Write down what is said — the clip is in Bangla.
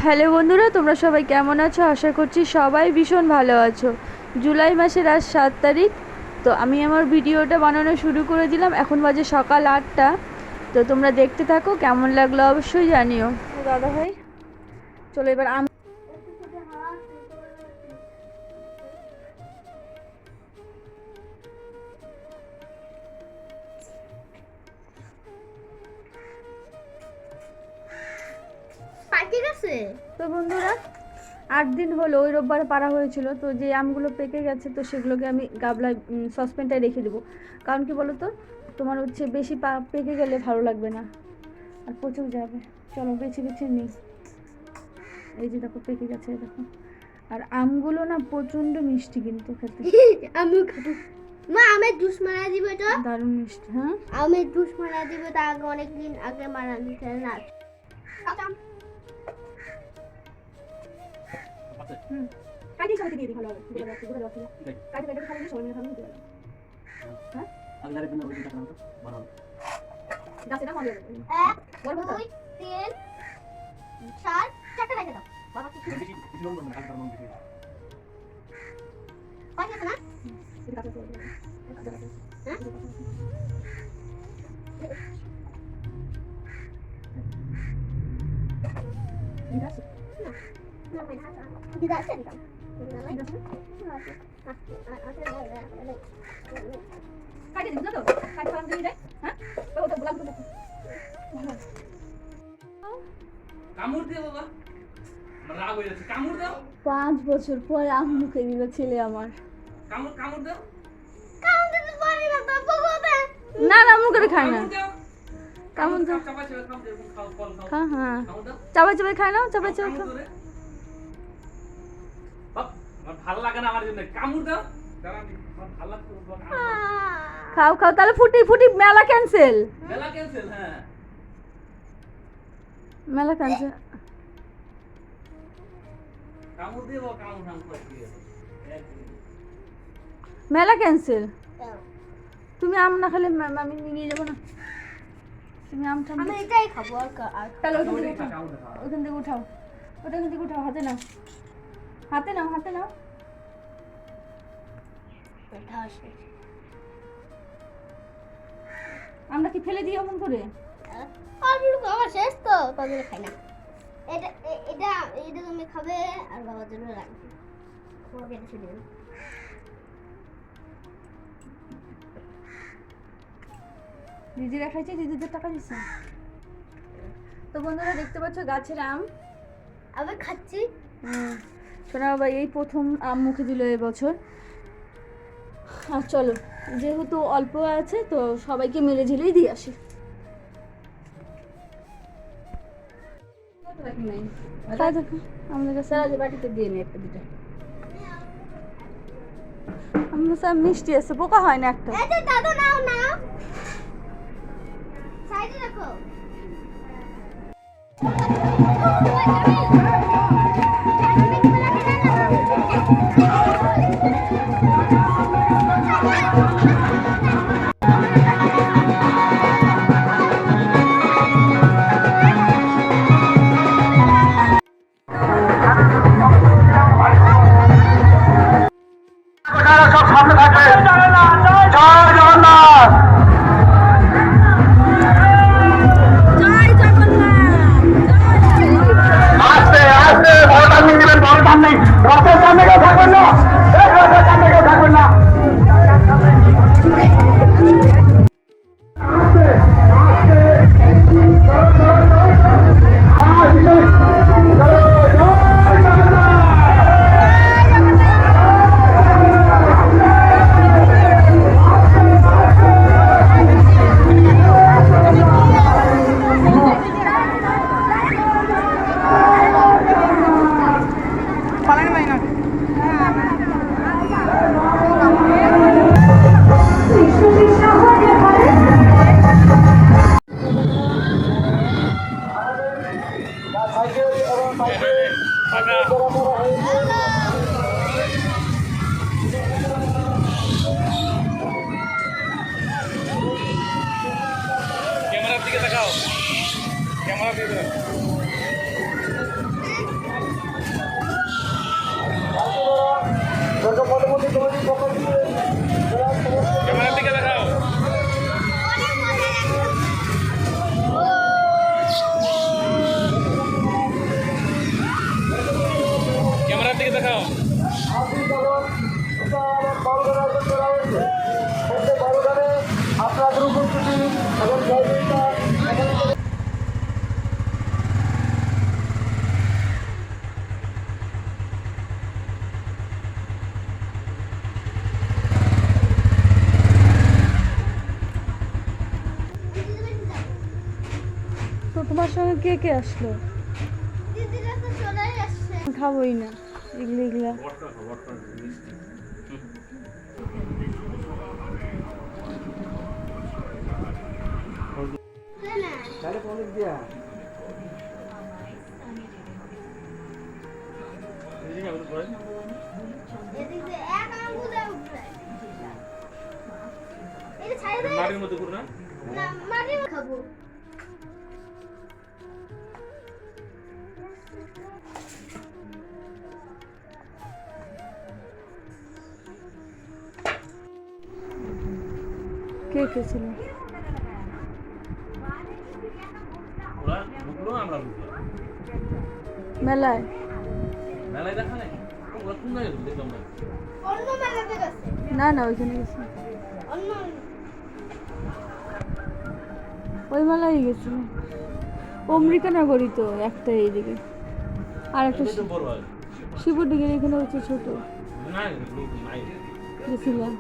হ্যালো বন্ধুরা, তোমরা সবাই কেমন আছো? আশা করছি সবাই ভীষণ ভালো আছো। জুলাই মাসের আজ 7 তারিখ। তো আমি আমার ভিডিওটা বানানো শুরু করে দিলাম। এখন বাজে সকাল 8টা। তো তোমরা দেখতে থাকো, কেমন লাগলো অবশ্যই জানিও। দাদা ভাই চলো এবার তো বন্ধুরা 8 দিন হলো, ওই রোববার পাড়া হয়েছিল। তো যে আমগুলো পেকে গেছে, তো সেগুলোকে আমি গাবলায় সসপ্যানটায় রেখে দেবো। কারণ কি বলো তো, তোমার হচ্ছে বেশি পেকে গেলে ভালো লাগবে না, আর পচেও যাবে। চলো বেছে বেছে নিই। এই যে দেখো পেকে গেছে, দেখো। আর আমগুলো না প্রচণ্ড মিষ্টি কিন্তু খেতে। আমিও খাবো। মা আমের জুস মারা দিবে তো? দারুণ মিষ্টি। হ্যাঁ, আমের জুস মারা দিবে, তা আগে অনেকদিন আগে মারা দিতে না। কাটি সবাইকে দিয়ে দিই, ভালো হবে। কাটি কাটি খালি সবাই মিলে খাবেন। হ্যাঁ, আগে দিন ওই দিনটা নাও তো ভালো হবে। গাছে না মজা হবে। 1 2 3 4 চারটা রেখে দাও। বাবা কি বেশি বেশি লং না, কাজ করতে বেশি। পাঁচ আছে না? এটা কাছে চলে যাবে। হ্যাঁ? ঠিক আছে। না আমি হাসা। কি দাও সেটা? ঠিক আছে। আচ্ছা কাটি দিবি না তো? কাটি ফালাম দিয়ে দেয়। হ্যাঁ, তো ওটা গোলাপ গোলাপ। কামড় দে বাবা, আমার রাগ হয়ে যাচ্ছে। কামড় দাও, 5 বছর পরে আম মুখে দিল ছেলে আমার। কামড় কামড় দাও। কাউন্ট দিতে পারি না বাবা বাবা। না না, মুখ করে খায় না। কামড় দাও, কেমন তো চাপা চাপা খাও, এরকম খাও, ফল খাও। খা। হ্যাঁ, কামড় দাও, চাবাই চাবাই খায় না, চাবাই চাবাই কামড় খা। ধরে। বাপ, আমার ভালো লাগে না আমার জন্য। কামড় দাও, দাঁড়া আমি, আমার ভালো লাগছে তো কামড় দাও। খাও খাও, তাহলে ফুটি ফুটি মেলা ক্যান্সেল। মেলা ক্যান্সেল। হ্যাঁ, মেলা ক্যান্সেল। কামড় দিয়ে বাবা, কামড় কামড় দিয়ে মেলা ক্যান্সেল। তুমি আম না খেলে আমি নিয়ে যাবো না। তুমি আম টাম আমি এটাই খাবো আর তাহলে ওখান কামড় থেকে দিয়ে উঠাও। কামড় দাও। ওখান থেকে উঠাও, ওখান থেকে উঠাও। হাতে নাও, হাতে নাও, হাতে নাও। এটা আসে। আমরা কি ফেলে দিই অমন করে? আর লোক আমার শেষ তো কদিন খাই না। এটা এটা এটা তুমি খাবে আর বাবার জন্য রাখবে। তোমাকে এটা ছেড়ে দেবো। দিদিরা খাইছে, দিদিদের টাকা দিচ্ছে। তো বন্ধুরা দেখতে পাচ্ছ গাছের আম। আবার খাচ্ছি। শোনা বাবা এই প্রথম আম মুখে দিল এবছর। আর চলো, যেহেতু অল্প আছে তো সবাইকে মিলে ঝিলেই দিয়ে আসি। তাই দেখো আমাদের কাছে বাটিতে দিয়ে নি একটা দুটো। আমাদের সব মিষ্টি আছে, পোকা হয় না একটা। এই যে দাদা নাও নাও। সাইডে রাখো। সব সামনে থাকবে। জয় জগন্নাথ। আস্তে আস্তে ভোটার নিয়ে নেবেন, ভোটার নেই। রথের সামনে কেউ থাকবেন না, রথের সামনে কেউ থাকবেন না। ক্যামেরার দিকে তাকাও, ক্যামেরার দিকে তাকাও। দাও আপনাদের উপস্থিতি এবং সহযোগিতা তো তোমার সঙ্গে কে কে আসলো? দিদিরা তো চলেই আসছে। খাবোই না এগুলো এগুলা। না এদিক দিয়ে এক আঙ্গুলে উঠবে। এটা ছাড়ে দে। মাটির মধ্যে করো না না মাটি খাবো। কে কে ছিল? ওরা ঢুকলো আমরা ঢুকলাম মেলায়? মেলায় দেখা নাই ওরা কোন জায়গায় দেখলাম না অন্য মেলাতে গেছে। না না ওইখানে গেছি, অন্য ওই মেলায় গেছিল। অমরিকা নগরী তো একটা এইদিকে, আর একটা তো বড় হয় শিবডিগের এখানে হচ্ছে ছোট নাই লোক নাই গেছিলাম।